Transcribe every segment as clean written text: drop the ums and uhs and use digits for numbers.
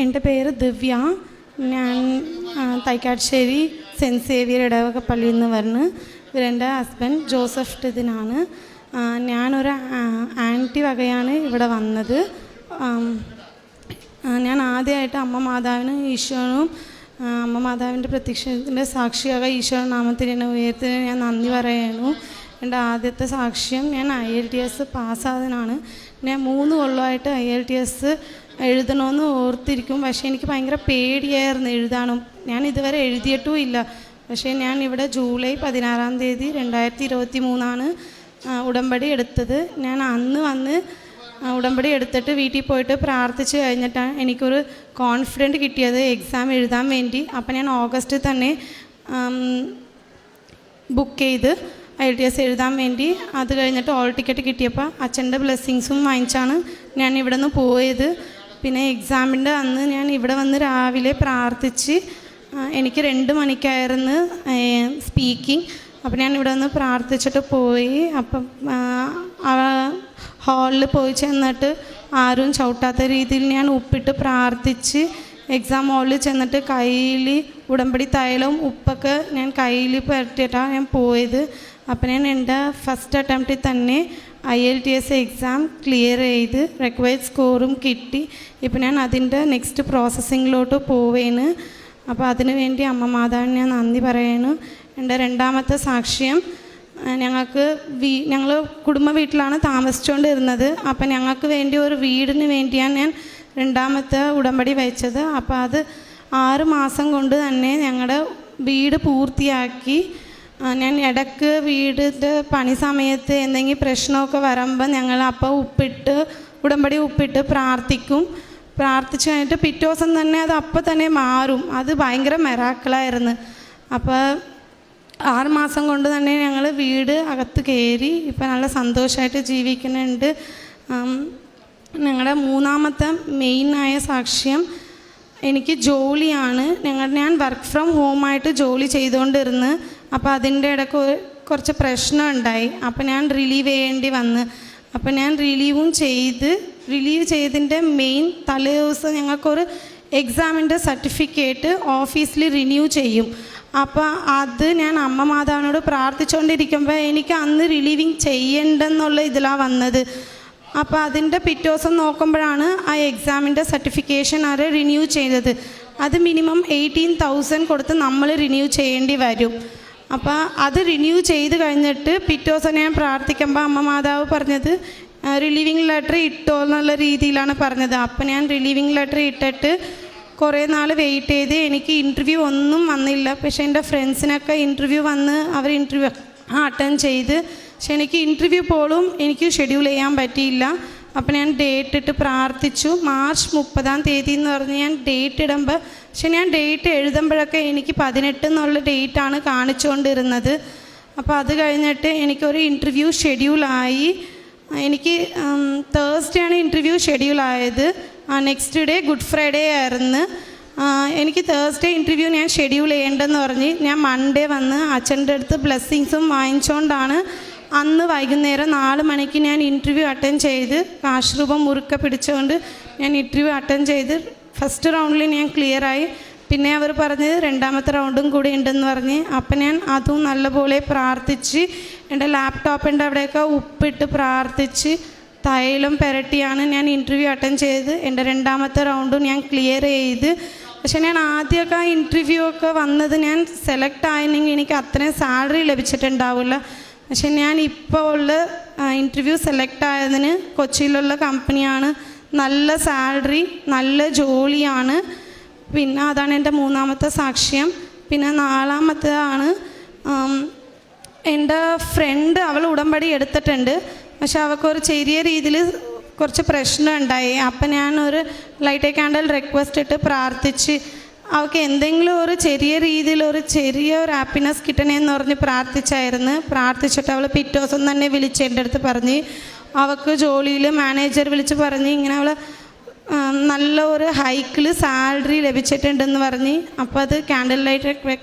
എൻ്റെ പേര് ദിവ്യ. ഞാൻ തൈക്കാട്ടുശ്ശേരി സെൻറ്റ് സേവിയർ ഇടവക പള്ളിയിൽ നിന്ന് വരുന്നു. ഇവരെൻ്റെ ഹസ്ബൻഡ് ജോസഫ് ടിതിനാണ്. ഞാനൊരു ആൻറ്റി വകയാണ് ഇവിടെ വന്നത്. ഞാൻ ആദ്യമായിട്ട് അമ്മ മാതാവിനും ഈശോനും അമ്മ മാതാവിൻ്റെ പ്രത്യക്ഷത്തിൻ്റെ സാക്ഷിയാക ഈശോ നാമത്തിന് എന്നെ ഉയർത്തിന് ഞാൻ നന്ദി പറയുന്നു. എൻ്റെ ആദ്യത്തെ സാക്ഷ്യം, ഞാൻ IELTS പാസ്സായതിനാണ്. ഞാൻ 3 കൊല്ലമായിട്ട് IELTS എഴുതണമെന്ന് ഓർത്തിരിക്കും. പക്ഷേ എനിക്ക് ഭയങ്കര പേടിയായിരുന്നു എഴുതാനും. ഞാൻ ഇതുവരെ എഴുതിയിട്ടും ഇല്ല. പക്ഷേ ഞാൻ ഇവിടെ ജൂലൈ 16-ാം തീയതി 2023 ഉടമ്പടി എടുത്തത്. ഞാൻ അന്ന് വന്ന് ഉടമ്പടി എടുത്തിട്ട് വീട്ടിൽ പോയിട്ട് പ്രാർത്ഥിച്ച് കഴിഞ്ഞിട്ടാണ് എനിക്കൊരു കോൺഫിഡൻറ്റ് കിട്ടിയത് എക്സാം എഴുതാൻ വേണ്ടി. അപ്പം ഞാൻ ഓഗസ്റ്റിൽ തന്നെ ബുക്ക് ചെയ്ത് IELTS എഴുതാൻ വേണ്ടി. അത് കഴിഞ്ഞിട്ട് ഹോൾ ടിക്കറ്റ് കിട്ടിയപ്പോൾ അച്ഛൻ്റെ ബ്ലെസ്സിങ്സും വാങ്ങിച്ചാണ് ഞാൻ ഇവിടെ നിന്ന് പോയത്. പിന്നെ എക്സാമിൻ്റെ അന്ന് ഞാൻ ഇവിടെ വന്ന് രാവിലെ പ്രാർത്ഥിച്ച്, എനിക്ക് 2 മണിക്കായിരുന്നു സ്പീക്കിംഗ്. അപ്പം ഞാൻ ഇവിടെ വന്ന് പ്രാർത്ഥിച്ചിട്ട് പോയി. അപ്പം ഹാളിൽ പോയി ചെന്നിട്ട് ആരും ചവിട്ടാത്ത രീതിയിൽ ഞാൻ ഉപ്പിട്ട് പ്രാർത്ഥിച്ച് എക്സാം ഹാളിൽ ചെന്നിട്ട് കയ്യിൽ ഉടമ്പടി തൈലവും ഉപ്പൊക്കെ ഞാൻ കയ്യിൽ പുരട്ടിയിട്ടാണ് ഞാൻ പോയത്. അപ്പം ഞാൻ എൻ്റെ ഫസ്റ്റ് അറ്റംപ്റ്റിൽ തന്നെ IELTS എക്സാം ക്ലിയർ ചെയ്ത് റിക്വയർഡ് സ്കോറും കിട്ടി. ഇപ്പം ഞാൻ അതിൻ്റെ നെക്സ്റ്റ് പ്രോസസ്സിങ്ങിലോട്ട് പോവേന്. അപ്പോൾ അതിനു വേണ്ടി അമ്മ മാതാവിന് ഞാൻ നന്ദി പറയുന്നു. എൻ്റെ രണ്ടാമത്തെ സാക്ഷ്യം, ഞങ്ങൾ കുടുംബ വീട്ടിലാണ് താമസിച്ചുകൊണ്ടിരുന്നത്. അപ്പം ഞങ്ങൾക്ക് വേണ്ടി ഒരു വീടിന് വേണ്ടിയാണ് ഞാൻ രണ്ടാമത്തെ ഉടമ്പടി വെച്ചത്. അപ്പോൾ അത് 6 മാസം കൊണ്ട് തന്നെ ഞങ്ങളുടെ വീട് പൂർത്തിയാക്കി. ഞാൻ ഇടയ്ക്ക് വീടിൻ്റെ പണി സമയത്ത് എന്തെങ്കിലും പ്രശ്നമൊക്കെ വരുമ്പോൾ ഞങ്ങൾ അപ്പോൾ ഉടമ്പടി ഉപ്പിട്ട് പ്രാർത്ഥിക്കും. പ്രാർത്ഥിച്ച് കഴിഞ്ഞിട്ട് പിറ്റേ ദിവസം തന്നെ അത് അപ്പം തന്നെ മാറും. അത് ഭയങ്കര മിറാക്കിളായിരുന്നു. അപ്പോൾ 6 മാസം കൊണ്ട് തന്നെ ഞങ്ങൾ വീട് അകത്ത് കയറി. ഇപ്പം നല്ല സന്തോഷമായിട്ട് ജീവിക്കുന്നുണ്ട്. ഞങ്ങളുടെ മൂന്നാമത്തെ മെയിനായ സാക്ഷ്യം, എനിക്ക് ജോലിയാണ്. ഞാൻ വർക്ക് ഫ്രം ഹോമായിട്ട് ജോലി ചെയ്തുകൊണ്ടിരുന്നു. അപ്പോൾ അതിൻ്റെ ഇടയ്ക്ക് കുറച്ച് പ്രശ്നം ഉണ്ടായി. അപ്പോൾ ഞാൻ റിലീവ് ചെയ്യേണ്ടി വന്ന്. അപ്പോൾ ഞാൻ റിലീവ് ചെയ്തതിൻ്റെ മെയിൻ തലേ ദിവസം ഞങ്ങൾക്കൊരു എക്സാമിൻ്റെ സർട്ടിഫിക്കറ്റ് ഓഫീസിൽ റിന്യൂ ചെയ്യും. അപ്പോൾ അത് ഞാൻ അമ്മ മാതാവിനോട് പ്രാർത്ഥിച്ചുകൊണ്ടിരിക്കുമ്പോൾ എനിക്ക് അന്ന് റിലീവിങ് ചെയ്യണ്ടെന്നുള്ള ഇതിലാണ് വന്നത്. അപ്പോൾ അതിൻ്റെ പിറ്റേ ദിവസം നോക്കുമ്പോഴാണ് ആ എക്സാമിൻ്റെ സർട്ടിഫിക്കേഷൻ റിന്യൂ ചെയ്തത്. അത് മിനിമം 18,000 കൊടുത്ത് നമ്മൾ റിന്യൂ ചെയ്യേണ്ടി വരും. അപ്പോൾ അത് റിന്യൂ ചെയ്ത് കഴിഞ്ഞിട്ട് പിറ്റേ ദിവസം ഞാൻ പ്രാർത്ഥിക്കുമ്പോൾ അമ്മ മാതാവ് പറഞ്ഞത് റിലീവിങ് ലെറ്റർ ഇട്ടോ എന്നുള്ള രീതിയിലാണ് പറഞ്ഞത്. അപ്പോൾ ഞാൻ റിലീവിങ് ലെറ്റർ ഇട്ടിട്ട് കുറേ നാൾ വെയിറ്റ് ചെയ്ത് എനിക്ക് ഇൻ്റർവ്യൂ ഒന്നും വന്നില്ല. പക്ഷേ എൻ്റെ ഫ്രണ്ട്സിനൊക്കെ ഇൻ്റർവ്യൂ വന്ന് അവർ ഇൻ്റർവ്യൂ അറ്റൻഡ് ചെയ്ത്. പക്ഷെ എനിക്ക് ഇൻ്റർവ്യൂ പോലും എനിക്ക് ഷെഡ്യൂൾ ചെയ്യാൻ പറ്റിയില്ല. അപ്പോൾ ഞാൻ ഡേറ്റ് ഇട്ട് പ്രാർത്ഥിച്ചു. മാർച്ച് 30-ാം തീയതി എന്ന് പറഞ്ഞ് ഞാൻ ഡേറ്റ് ഇടുമ്പോൾ, പക്ഷെ ഞാൻ ഡേറ്റ് എഴുതുമ്പോഴൊക്കെ എനിക്ക് 18 എന്നുള്ള ഡേറ്റാണ് കാണിച്ചുകൊണ്ടിരുന്നത്. അപ്പോൾ അത് കഴിഞ്ഞിട്ട് എനിക്കൊരു ഇൻ്റർവ്യൂ ഷെഡ്യൂളായി. എനിക്ക് തേഴ്സ്ഡേ ആണ് ഇൻ്റർവ്യൂ ഷെഡ്യൂളായത്. നെക്സ്റ്റ് ഡേ ഗുഡ് ഫ്രൈഡേ ആയിരുന്നു. എനിക്ക് തേഴ്സ്ഡേ ഇൻ്റർവ്യൂ ഞാൻ ഷെഡ്യൂൾ ചെയ്യേണ്ടെന്ന് പറഞ്ഞ് ഞാൻ മൺഡേ വന്ന് അച്ഛൻ്റെ അടുത്ത് ബ്ലെസ്സിങ്സും വാങ്ങിച്ചുകൊണ്ടാണ് അന്ന് വൈകുന്നേരം 4 മണിക്ക് ഞാൻ ഇൻ്റർവ്യൂ അറ്റൻഡ് ചെയ്ത് കാശ് മുറുക്കെ പിടിച്ചുകൊണ്ട് ഞാൻ ഇൻ്റർവ്യൂ അറ്റൻഡ് ചെയ്ത് ഫസ്റ്റ് റൗണ്ടിൽ ഞാൻ ക്ലിയറായി. പിന്നെ അവർ പറഞ്ഞത് 2ാമത്തെ റൗണ്ടും കൂടി ഉണ്ടെന്ന് പറഞ്ഞ്. അപ്പം ഞാൻ അതും നല്ലപോലെ പ്രാർത്ഥിച്ച് എൻ്റെ ലാപ്ടോപ്പിൻ്റെ അവിടെയൊക്കെ ഉപ്പിട്ട് പ്രാർത്ഥിച്ച് തൈലം പുരട്ടിയാണ് ഞാൻ ഇൻ്റർവ്യൂ അറ്റൻഡ് ചെയ്ത് എൻ്റെ 2ാമത്തെ റൗണ്ടും ഞാൻ ക്ലിയർ ചെയ്ത്. പക്ഷേ ഞാൻ ആദ്യമൊക്കെ ആ ഇൻ്റർവ്യൂ ഒക്കെ വന്നത് ഞാൻ സെലക്ട് ആയിരുന്നെങ്കിൽ എനിക്ക് അത്രയും സാലറി ലഭിച്ചിട്ടുണ്ടാവില്ല. പക്ഷെ ഞാൻ ഇപ്പോൾ ഉള്ള ഇൻ്റർവ്യൂ സെലക്ട് ആയതിന് കൊച്ചിയിലുള്ള കമ്പനിയാണ്. നല്ല സാലറി, നല്ല ജോലിയാണ്. പിന്നെ അതാണ് എൻ്റെ 3ാമത്തെ സാക്ഷ്യം. പിന്നെ 4ാമത്തേതാണ്, എൻ്റെ ഫ്രണ്ട് അവൾ ഉടമ്പടി എടുത്തിട്ടുണ്ട്. പക്ഷെ അവൾക്കൊരു ചെറിയ രീതിയിൽ കുറച്ച് പ്രശ്നം ഉണ്ടായി. അപ്പം ഞാനൊരു ലൈറ്റ് ക്യാൻഡൽ റിക്വസ്റ്റ് ഇട്ട് പ്രാർത്ഥിച്ച് അവൾക്ക് എന്തെങ്കിലും ഒരു ചെറിയ രീതിയിൽ ചെറിയൊരു ഹാപ്പിനെസ് കിട്ടണമെന്ന് പറഞ്ഞ് പ്രാർത്ഥിച്ചിട്ട് അവൾ പിറ്റേ ദിവസം തന്നെ വിളിച്ച് എൻ്റെ അടുത്ത് പറഞ്ഞ് അവൾക്ക് ജോലിയിൽ മാനേജർ വിളിച്ച് പറഞ്ഞ് ഇങ്ങനെ അവൾ നല്ല ഒരു ഹൈക്കിൽ സാലറി ലഭിച്ചിട്ടുണ്ടെന്ന് പറഞ്ഞ്. അപ്പോൾ അത് ക്യാൻഡിൽ ലൈറ്റ്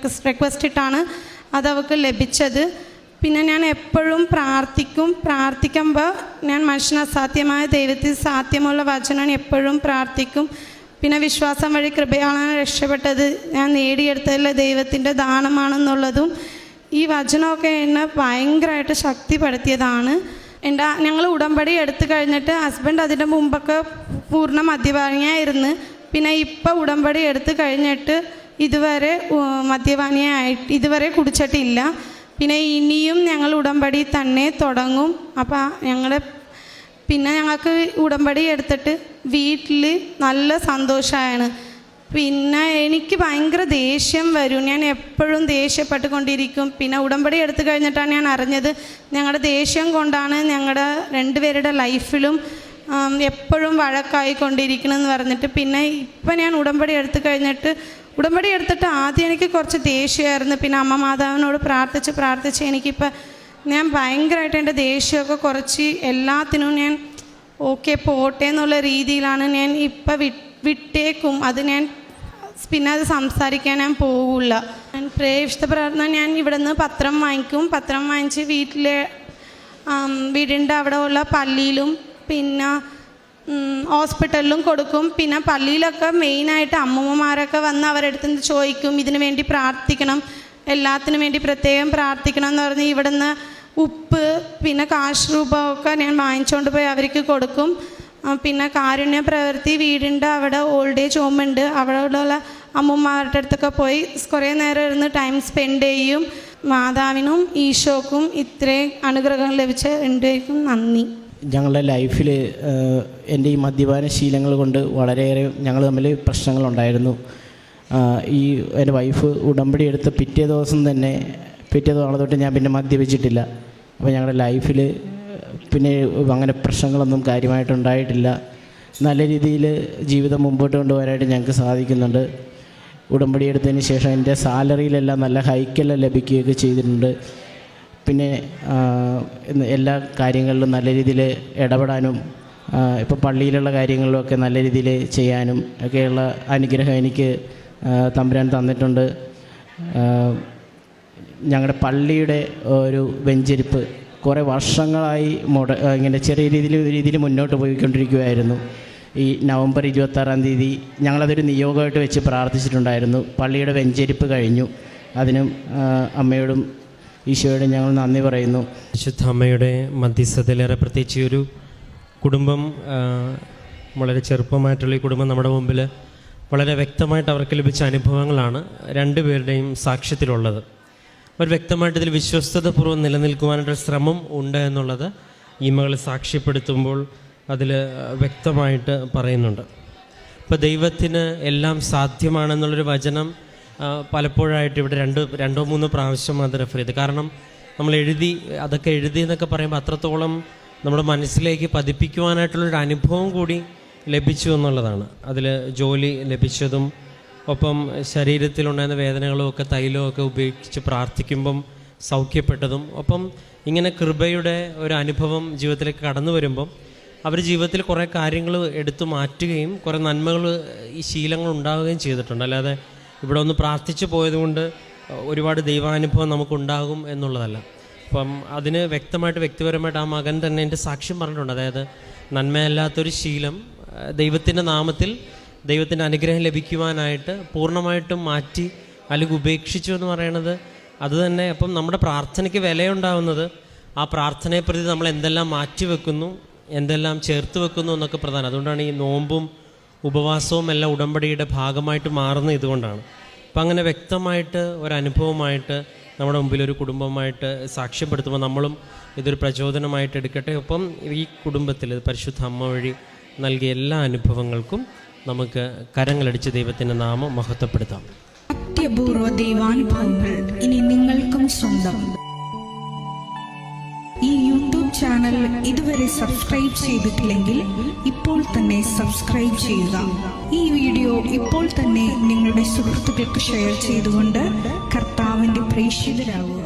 റിക്വസ്റ്റ് ഇട്ടാണ് അത് അവൾക്ക് ലഭിച്ചത്. പിന്നെ ഞാൻ എപ്പോഴും പ്രാർത്ഥിക്കുമ്പോൾ ഞാൻ മനുഷ്യന് അസാധ്യമായ ദൈവത്തിൽ സാധ്യമുള്ള വചനം എപ്പോഴും പ്രാർത്ഥിക്കും. പിന്നെ വിശ്വാസം വഴി കൃപയാലാണ് രക്ഷപ്പെട്ടത്, ഞാൻ നേടിയെടുത്തതിൽ ദൈവത്തിൻ്റെ ദാനമാണെന്നുള്ളതും ഈ വചനമൊക്കെ എന്നെ ഭയങ്കരമായിട്ട് ശക്തിപ്പെടുത്തിയതാണ്. ഞങ്ങൾ ഉടമ്പടി എടുത്തു കഴിഞ്ഞിട്ട് ഹസ്ബൻഡ് അതിൻ്റെ മുമ്പൊക്കെ പൂർണ്ണ മദ്യപാനിയായിരുന്നു. പിന്നെ ഇപ്പോൾ ഉടമ്പടി എടുത്തു കഴിഞ്ഞിട്ട് ഇതുവരെ ഇതുവരെ കുടിച്ചിട്ടില്ല. പിന്നെ ഇനിയും ഞങ്ങൾ ഉടമ്പടി തന്നെ തുടങ്ങും. അപ്പോൾ ഞങ്ങൾക്ക് ഉടമ്പടി എടുത്തിട്ട് വീട്ടിൽ നല്ല സന്തോഷമാണ്. പിന്നെ എനിക്ക് ഭയങ്കര ദേഷ്യം വരും, ഞാൻ എപ്പോഴും ദേഷ്യപ്പെട്ടുകൊണ്ടിരിക്കും. പിന്നെ ഉടമ്പടി എടുത്തു കഴിഞ്ഞിട്ടാണ് ഞാൻ അറിഞ്ഞത് ഞങ്ങളുടെ ദേഷ്യം കൊണ്ടാണ് ഞങ്ങളുടെ രണ്ടുപേരുടെ ലൈഫിലും എപ്പോഴും വഴക്കായിക്കൊണ്ടിരിക്കണമെന്ന് പറഞ്ഞിട്ട്. പിന്നെ ഇപ്പം ഞാൻ ഉടമ്പടി എടുത്തിട്ട് ആദ്യം എനിക്ക് കുറച്ച് ദേഷ്യമായിരുന്നു. പിന്നെ അമ്മ മാതാവിനോട് പ്രാർത്ഥിച്ച് എനിക്കിപ്പോൾ ഞാൻ ഭയങ്കരമായിട്ട് എൻ്റെ ദേഷ്യമൊക്കെ കുറച്ച് എല്ലാത്തിനും ഞാൻ ഓക്കെ പോട്ടെ എന്നുള്ള രീതിയിലാണ് ഞാൻ ഇപ്പം വിട്ടേക്കും. പിന്നെ അത് സംസാരിക്കാൻ ഞാൻ പോകില്ല. ഞാൻ വിശുദ്ധ പ്രാർത്ഥന ഞാൻ ഇവിടെ നിന്ന് പത്രം വാങ്ങിച്ച് വീടിൻ്റെ അവിടെ ഉള്ള പള്ളിയിലും പിന്നെ ഹോസ്പിറ്റലിലും കൊടുക്കും. പിന്നെ പള്ളിയിലൊക്കെ മെയിനായിട്ട് അമ്മൂമ്മമാരൊക്കെ വന്ന് അവരുടെ അടുത്ത് നിന്ന് ചോദിക്കും, ഇതിനു വേണ്ടി പ്രാർത്ഥിക്കണം, എല്ലാത്തിനും വേണ്ടി പ്രത്യേകം പ്രാർത്ഥിക്കണം എന്ന് പറഞ്ഞ് ഇവിടുന്ന് ഉപ്പ് പിന്നെ കാശ് രൂപമൊക്കെ ഞാൻ വാങ്ങിച്ചുകൊണ്ട് പോയി അവർക്ക് കൊടുക്കും. പിന്നെ കാരുണ്യ പ്രവൃത്തി വീടിൻ്റെ അവിടെ ഓൾഡ് ഏജ് ഹോം ഉണ്ട്, അവിടെയുള്ള അമ്മൂമ്മമാരുടെ അടുത്തൊക്കെ പോയി കുറേ നേരം ഇരുന്ന് ടൈം സ്പെൻഡ് ചെയ്യും. മാതാവിനും ഈശോക്കും ഇത്രയും അനുഗ്രഹം ലഭിച്ച രണ്ടുപേർക്കും നന്ദി. ഞങ്ങളുടെ ലൈഫിൽ എൻ്റെ ഈ മദ്യപാന ശീലങ്ങൾ കൊണ്ട് വളരെയേറെ ഞങ്ങൾ തമ്മിൽ പ്രശ്നങ്ങളുണ്ടായിരുന്നു. എൻ്റെ വൈഫ് ഉടമ്പടി എടുത്ത് പിറ്റേ നാളെ തൊട്ട് ഞാൻ പിന്നെ മദ്യപിച്ചിട്ടില്ല. അപ്പോൾ ഞങ്ങളുടെ ലൈഫിൽ പിന്നെ അങ്ങനെ പ്രശ്നങ്ങളൊന്നും കാര്യമായിട്ടുണ്ടായിട്ടില്ല. നല്ല രീതിയിൽ ജീവിതം മുമ്പോട്ട് കൊണ്ടുപോകാനായിട്ട് ഞങ്ങൾക്ക് സാധിക്കുന്നുണ്ട്. ഉടമ്പടി എടുത്തതിന് ശേഷം എൻ്റെ സാലറിയിലെല്ലാം നല്ല ഹൈക്കെല്ലാം ലഭിക്കുകയൊക്കെ ചെയ്തിട്ടുണ്ട്. പിന്നെ എല്ലാ കാര്യങ്ങളിലും നല്ല രീതിയിൽ ഇടപെടാനും ഇപ്പോൾ പള്ളിയിലുള്ള കാര്യങ്ങളിലൊക്കെ നല്ല രീതിയിൽ ചെയ്യാനും ഒക്കെയുള്ള അനുഗ്രഹം എനിക്ക് തമ്പുരാൻ തന്നിട്ടുണ്ട്. ഞങ്ങളുടെ പള്ളിയുടെ ഒരു വെഞ്ചരിപ്പ് കുറേ വർഷങ്ങളായി ഇങ്ങനെ ചെറിയ രീതിയിൽ മുന്നോട്ട് പോയിക്കൊണ്ടിരിക്കുകയായിരുന്നു. ഈ നവംബർ 26-ാം തീയതി ഞങ്ങളതൊരു നിയോഗമായിട്ട് വെച്ച് പ്രാർത്ഥിച്ചിട്ടുണ്ടായിരുന്നു. പള്ളിയുടെ വെഞ്ചരിപ്പ് കഴിഞ്ഞു. അതിനും അമ്മയോടും ഈശോയോടും ഞങ്ങൾ നന്ദി പറയുന്നു. വിശുദ്ധ അമ്മയുടെ മധ്യസ്ഥതയിലേറെ പ്രത്യേകിച്ച് ഒരു കുടുംബം, വളരെ ചെറുപ്പമായിട്ടുള്ള ഈ കുടുംബം നമ്മുടെ മുമ്പിൽ വളരെ വ്യക്തമായിട്ട് അവർക്ക് ലഭിച്ച അനുഭവങ്ങളാണ് രണ്ടുപേരുടെയും സാക്ഷ്യത്തിലുള്ളത്. അവർ വ്യക്തമായിട്ട് ഇതിൽ വിശ്വസ്തതപൂർവ്വം നിലനിൽക്കുവാനായിട്ടൊരു ശ്രമം ഉണ്ട് എന്നുള്ളത് ഈ മകൾ സാക്ഷ്യപ്പെടുത്തുമ്പോൾ അതിൽ വ്യക്തമായിട്ട് പറയുന്നുണ്ട്. ഇപ്പോൾ ദൈവത്തിന് എല്ലാം സാധ്യമാണെന്നുള്ളൊരു വചനം പലപ്പോഴായിട്ട് ഇവിടെ രണ്ടോ മൂന്നോ പ്രാവശ്യം അത് റെഫർ ചെയ്ത്. കാരണം നമ്മൾ അതൊക്കെ എഴുതി എന്നൊക്കെ പറയുമ്പോൾ അത്രത്തോളം നമ്മുടെ മനസ്സിലേക്ക് പതിപ്പിക്കുവാനായിട്ടുള്ളൊരു അനുഭവം കൂടി ലഭിച്ചു എന്നുള്ളതാണ്. അതിൽ ജോലി ലഭിച്ചതും ഒപ്പം ശരീരത്തിലുണ്ടായിരുന്ന വേദനകളും ഒക്കെ തൈലമൊക്കെ ഉപയോഗിച്ച് പ്രാർത്ഥിക്കുമ്പം സൗഖ്യപ്പെട്ടതും ഒപ്പം ഇങ്ങനെ കൃപയുടെ ഒരു അനുഭവം ജീവിതത്തിലേക്ക് കടന്നു വരുമ്പം അവർ ജീവിതത്തിൽ കുറേ കാര്യങ്ങൾ എടുത്തു മാറ്റുകയും കുറേ നന്മകൾ ഈ ശീലങ്ങൾ ഉണ്ടാവുകയും ചെയ്തിട്ടുണ്ട്. അല്ലാതെ ഇവിടെ ഒന്ന് പ്രാർത്ഥിച്ചു പോയതുകൊണ്ട് ഒരുപാട് ദൈവാനുഭവം നമുക്കുണ്ടാകും എന്നുള്ളതല്ല. അപ്പം അതിന് വ്യക്തിപരമായിട്ട് ആ മകൻ തന്നെ എൻ്റെ സാക്ഷ്യം പറഞ്ഞിട്ടുണ്ട്. അതായത് നന്മയല്ലാത്തൊരു ശീലം ദൈവത്തിൻ്റെ നാമത്തിൽ ദൈവത്തിൻ്റെ അനുഗ്രഹം ലഭിക്കുവാനായിട്ട് പൂർണ്ണമായിട്ടും മാറ്റി അല്ലെങ്കിൽ ഉപേക്ഷിച്ചു എന്ന് പറയണത് അത് തന്നെ. അപ്പം നമ്മുടെ പ്രാർത്ഥനയ്ക്ക് വിലയുണ്ടാവുന്നത് ആ പ്രാർത്ഥനയെ പ്രതി നമ്മൾ എന്തെല്ലാം മാറ്റിവെക്കുന്നു, എന്തെല്ലാം ചേർത്ത് വെക്കുന്നു എന്നൊക്കെ പ്രധാനം. അതുകൊണ്ടാണ് ഈ നോമ്പും ഉപവാസവും എല്ലാം ഉടമ്പടിയുടെ ഭാഗമായിട്ട് മാറുന്ന ഇതുകൊണ്ടാണ്. അപ്പം അങ്ങനെ വ്യക്തമായിട്ട് ഒരനുഭവമായിട്ട് നമ്മുടെ മുമ്പിൽ ഒരു കുടുംബമായിട്ട് സാക്ഷ്യപ്പെടുത്തുമ്പോൾ നമ്മളും ഇതൊരു പ്രചോദനമായിട്ട് എടുക്കട്ടെ. ഒപ്പം ഈ കുടുംബത്തിൽ പരിശുദ്ധ അമ്മ വഴി നൽകിയ എല്ലാ അനുഭവങ്ങൾക്കും നമുക്ക് കരങ്ങളടിച്ച് ദൈവത്തിൻ്റെ നാമം മഹത്വപ്പെടുത്താം. അത്യപൂർവ ദൈവാനുഭവങ്ങൾ ഇനി നിങ്ങൾക്കും സ്വന്തം. ഈ യൂട്യൂബ് ചാനൽ ഇതുവരെ സബ്സ്ക്രൈബ് ചെയ്തിട്ടില്ലെങ്കിൽ ഇപ്പോൾ തന്നെ സബ്സ്ക്രൈബ് ചെയ്യുക. ഈ വീഡിയോ ഇപ്പോൾ തന്നെ നിങ്ങളുടെ സുഹൃത്തുക്കൾക്ക് ഷെയർ ചെയ്തുകൊണ്ട് കർത്താവിൻ്റെ പ്രേക്ഷിതരാകുക.